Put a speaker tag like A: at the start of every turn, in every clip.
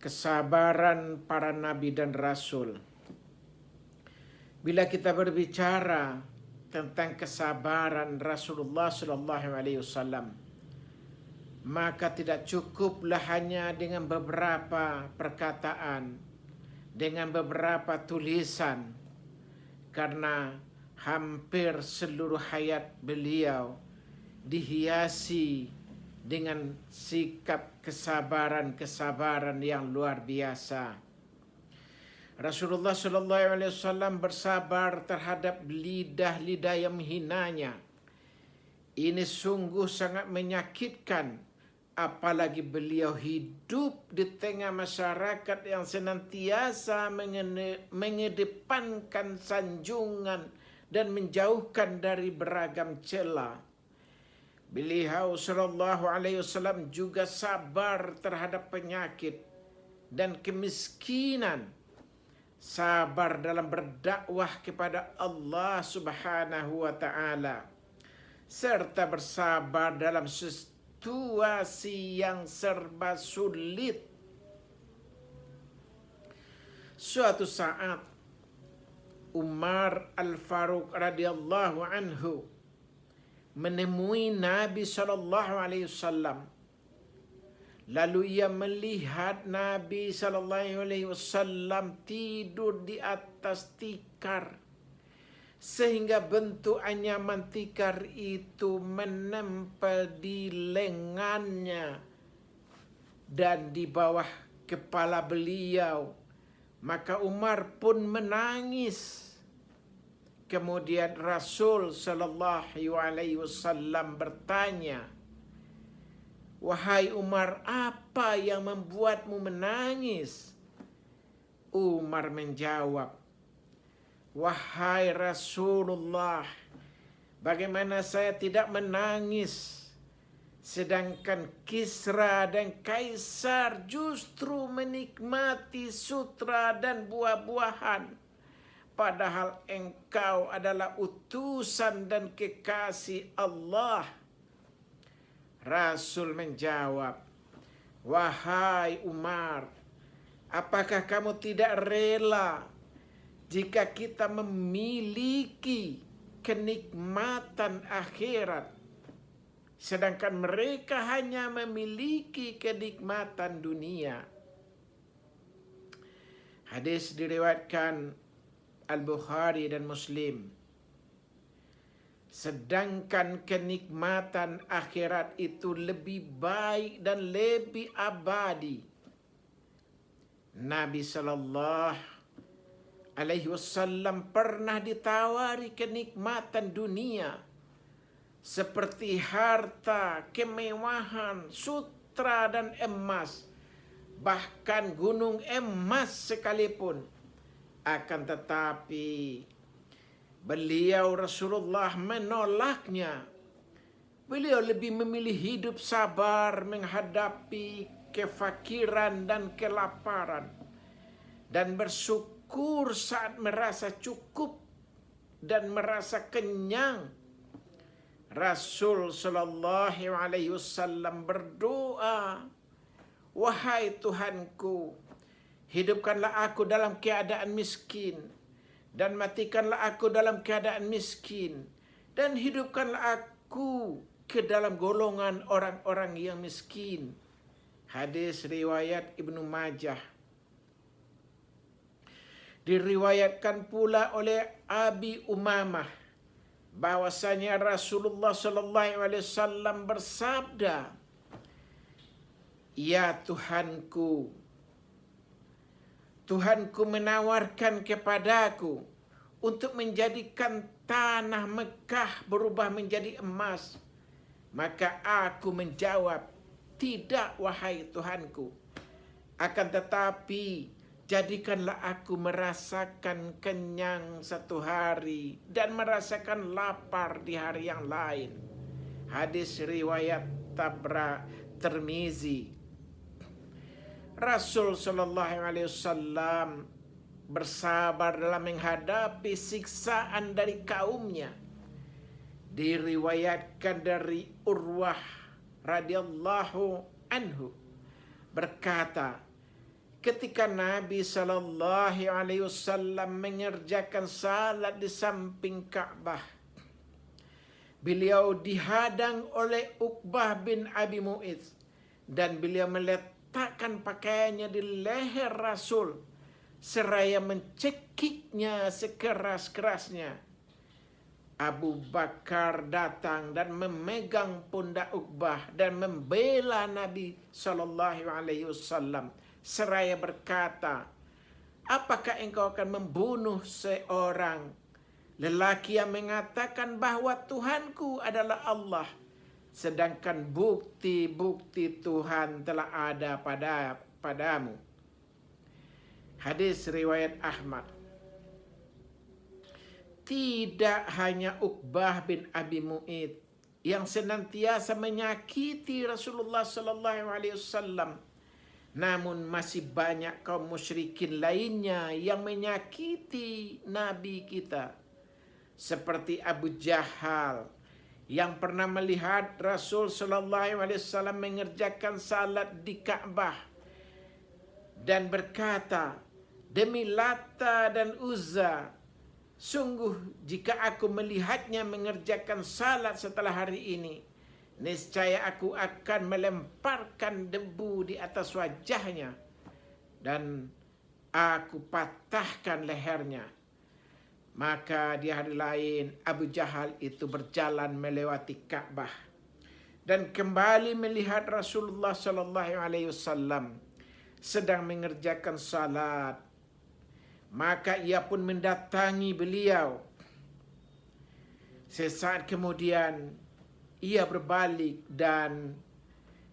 A: kesabaran para nabi dan rasul. Bila kita berbicara tentang kesabaran Rasulullah Sallallahu Alaihi Wasallam, maka tidak cukuplah hanya dengan beberapa perkataan, dengan beberapa tulisan, karena hampir seluruh hayat beliau dihiasi dengan sikap kesabaran yang luar biasa. Rasulullah Shallallahu Alaihi Wasallam bersabar terhadap lidah-lidah yang menghinanya. Ini sungguh sangat menyakitkan, apalagi beliau hidup di tengah masyarakat yang senantiasa mengedepankan sanjungan dan menjauhkan dari beragam cela. Beliau Shallallahu Alaihi Wasallam juga sabar terhadap penyakit dan kemiskinan, sabar dalam berdakwah kepada Allah Subhanahu wa Ta'ala, serta bersabar dalam situasi yang serba sulit. Suatu saat Umar Al-Faruq radhiyallahu anhu menemui Nabi Sallallahu Alaihi Wasallam. Lalu ia melihat Nabi Sallallahu Alaihi Wasallam tidur di atas tikar, sehingga bentuk anyaman tikar itu menempel di lengannya dan di bawah kepala beliau. Maka Umar pun menangis. Kemudian Rasul Sallallahu Alaihi Wasallam bertanya, "Wahai Umar, apa yang membuatmu menangis?" Umar menjawab, "Wahai Rasulullah, bagaimana saya tidak menangis, sedangkan Kisra dan Kaisar justru menikmati sutra dan buah-buahan. Padahal engkau adalah utusan dan kekasih Allah." Rasul menjawab, "Wahai Umar, apakah kamu tidak rela jika kita memiliki kenikmatan akhirat, sedangkan mereka hanya memiliki kenikmatan dunia?" Hadis diriwayatkan Al-Bukhari dan Muslim. Sedangkan kenikmatan akhirat itu lebih baik dan lebih abadi. Nabi Sallallahu Alaihi Wasallam pernah ditawari kenikmatan dunia seperti harta, kemewahan, sutra dan emas, bahkan gunung emas sekalipun. Akan tetapi beliau Rasulullah menolaknya. Beliau lebih memilih hidup sabar menghadapi kefakiran dan kelaparan, dan bersyukur saat merasa cukup dan merasa kenyang. Rasul Sallallahu Alaihi Wasallam berdoa, "Wahai Tuhanku, hidupkanlah aku dalam keadaan miskin, dan matikanlah aku dalam keadaan miskin, dan hidupkanlah aku ke dalam golongan orang-orang yang miskin." Hadis riwayat Ibnu Majah. Diriwayatkan pula oleh Abi Umamah bahwasanya Rasulullah Sallallahu Alaihi Wasallam bersabda, "Ya Tuhanku, Tuhanku menawarkan kepadaku untuk menjadikan tanah Mekah berubah menjadi emas. Maka aku menjawab, 'Tidak, wahai Tuhanku. Akan tetapi jadikanlah aku merasakan kenyang satu hari dan merasakan lapar di hari yang lain.'" Hadis riwayat Tirmizi. Rasul Shallallahu Alaihi Wasallam bersabar dalam menghadapi siksaan dari kaumnya. Diriwayatkan dari Urwah radhiyallahu anhu berkata, ketika Nabi Sallallahu Alaihi Wasallam mengerjakan salat di samping Ka'bah, beliau dihadang oleh Uqbah bin Abi Mu'idz dan beliau meletakkan pakaiannya di leher Rasul seraya mencekiknya sekeras-kerasnya. Abu Bakar datang dan memegang pundak Uqbah dan membela Nabi Sallallahu Alaihi Wasallam seraya berkata, apakah engkau akan membunuh seorang lelaki yang mengatakan bahwa Tuhanku adalah Allah, sedangkan bukti-bukti Tuhan telah ada padamu. Hadis riwayat Ahmad. Tidak hanya Uqbah bin Abi Mu'idz yang senantiasa menyakiti Rasulullah sallallahu alaihi wasallam, namun masih banyak kaum musyrikin lainnya yang menyakiti Nabi kita. Seperti Abu Jahal yang pernah melihat Rasul sallallahu alaihi wasallam mengerjakan salat di Ka'bah dan berkata, demi Lata dan Uzza, sungguh jika aku melihatnya mengerjakan salat setelah hari ini, niscaya aku akan melemparkan debu di atas wajahnya dan aku patahkan lehernya. Maka di hari lain Abu Jahal itu berjalan melewati Ka'bah dan kembali melihat Rasulullah sallallahu alaihi wasallam sedang mengerjakan salat. Maka ia pun mendatangi beliau. Sesaat kemudian ia berbalik dan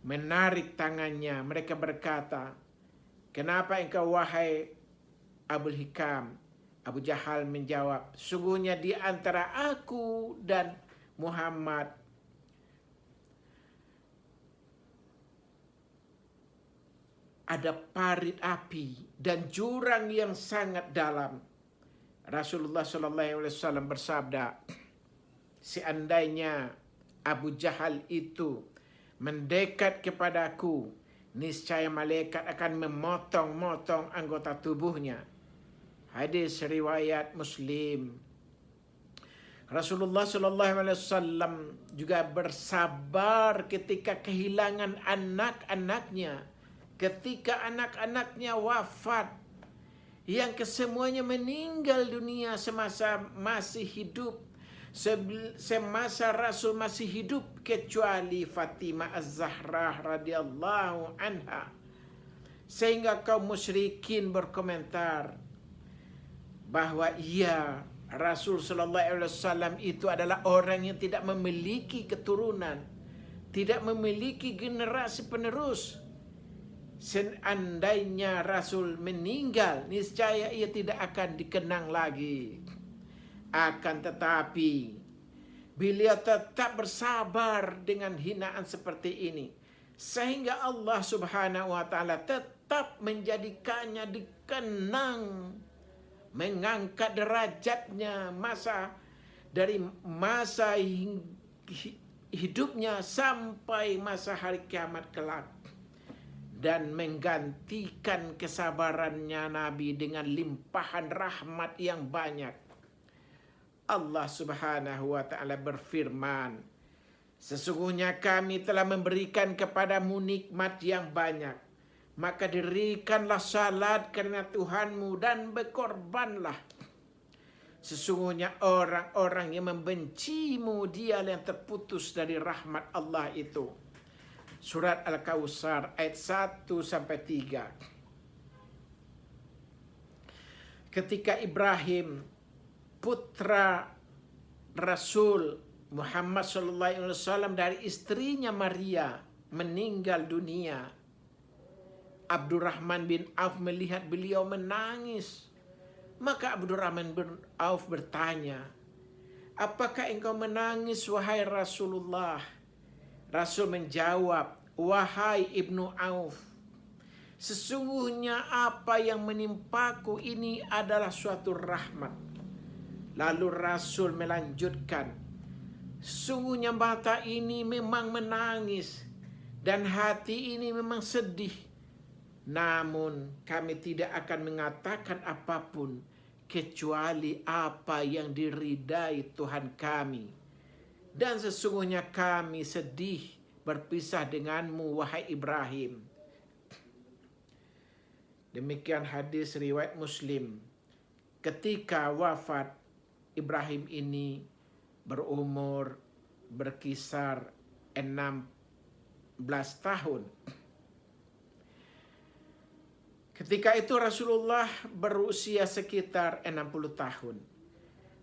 A: menarik tangannya. Mereka berkata, kenapa engkau wahai Abul Hikam? Abu Jahal menjawab, sungguhnya di antara aku dan Muhammad ada parit api dan jurang yang sangat dalam. Rasulullah SAW bersabda, seandainya Abu Jahal itu mendekat kepadaku, niscaya malaikat akan memotong-motong anggota tubuhnya. Hadis riwayat Muslim. Rasulullah SAW juga bersabar ketika kehilangan anak-anaknya, ketika anak-anaknya wafat, yang kesemuanya meninggal dunia semasa masih hidup, semasa Rasul masih hidup, kecuali Fatimah Az-Zahra radhiyallahu anha. Sehingga kaum musyrikin berkomentar bahwa Rasul sallallahu alaihi wasallam itu adalah orang yang tidak memiliki keturunan, tidak memiliki generasi penerus. Seandainya Rasul meninggal, niscaya ia tidak akan dikenang lagi. Akan tetapi beliau tetap bersabar dengan hinaan seperti ini, sehingga Allah Subhanahu wa taala tetap menjadikannya dikenang, mengangkat derajatnya dari masa hidupnya sampai masa hari kiamat kelak, dan menggantikan kesabarannya Nabi dengan limpahan rahmat yang banyak. Allah Subhanahu wa taala berfirman, sesungguhnya kami telah memberikan kepadamu nikmat yang banyak, maka dirikanlah salat karena Tuhanmu dan berkorbanlah. Sesungguhnya orang-orang yang membencimu, dia yang terputus dari rahmat Allah itu. Surat Al-Kautsar ayat 1-3. Ketika Ibrahim, putra Rasul Muhammad SAW dari istrinya Maria, meninggal dunia, Abdurrahman bin Auf melihat beliau menangis. Maka Abdurrahman bin Auf bertanya, apakah engkau menangis wahai Rasulullah? Rasul menjawab, wahai Ibnu Auf, sesungguhnya apa yang menimpaku ini adalah suatu rahmat. Lalu Rasul melanjutkan, sesungguhnya mata ini memang menangis dan hati ini memang sedih. Namun kami tidak akan mengatakan apapun kecuali apa yang diridai Tuhan kami. Dan sesungguhnya kami sedih berpisah denganmu, wahai Ibrahim. Demikian hadis riwayat Muslim. Ketika wafat, Ibrahim ini berumur berkisar 16 tahun. Ketika itu Rasulullah berusia sekitar 60 tahun.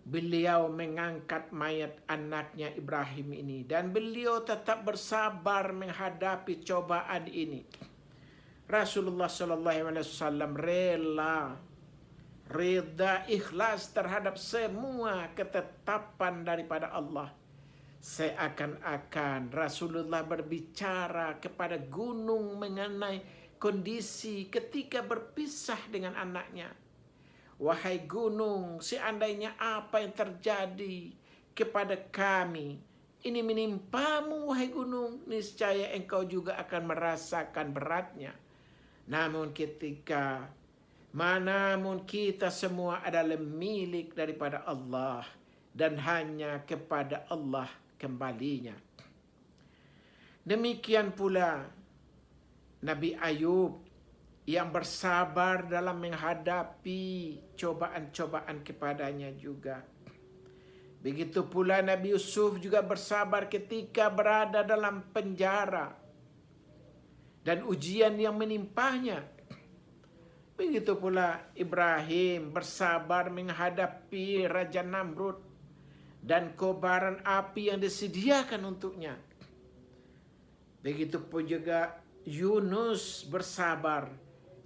A: Beliau mengangkat mayat anaknya Ibrahim ini dan beliau tetap bersabar menghadapi cobaan ini. Rasulullah SAW reda ikhlas terhadap semua ketetapan daripada Allah. Seakan-akan Rasulullah berbicara kepada gunung mengenai kondisi ketika berpisah dengan anaknya. Wahai gunung, seandainya apa yang terjadi kepada kami ini menimpamu, wahai gunung, niscaya engkau juga akan merasakan beratnya. Namun kita semua adalah milik daripada Allah dan hanya kepada Allah kembalinya. Demikian pula Nabi Ayub yang bersabar dalam menghadapi cobaan-cobaan kepadanya juga. Begitu pula Nabi Yusuf juga bersabar ketika berada dalam penjara dan ujian yang menimpanya. Begitu pula Ibrahim bersabar menghadapi Raja Namrud dan kobaran api yang disediakan untuknya. Begitu pun juga Yunus bersabar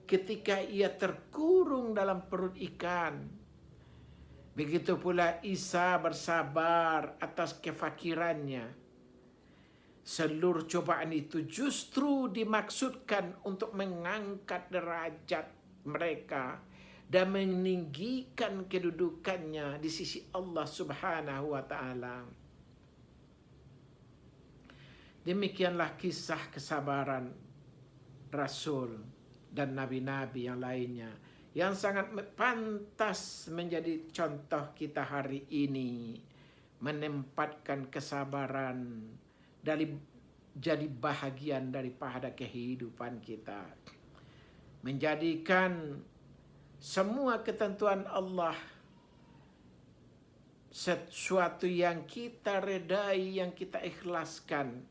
A: ketika ia terkurung dalam perut ikan. Begitu pula Isa bersabar atas kefakirannya. Seluruh cobaan itu justru dimaksudkan untuk mengangkat derajat mereka dan meninggikan kedudukannya di sisi Allah Subhanahu wa taala. Demikianlah kisah kesabaran Rasul dan nabi-nabi yang lainnya yang sangat pantas menjadi contoh kita hari ini, menempatkan kesabaran jadi bahagian daripada kehidupan kita, menjadikan semua ketentuan Allah sesuatu yang kita redai, yang kita ikhlaskan,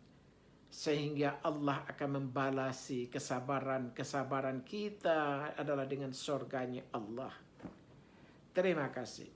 A: sehingga Allah akan membalasi kesabaran kita adalah dengan surganya Allah. Terima kasih.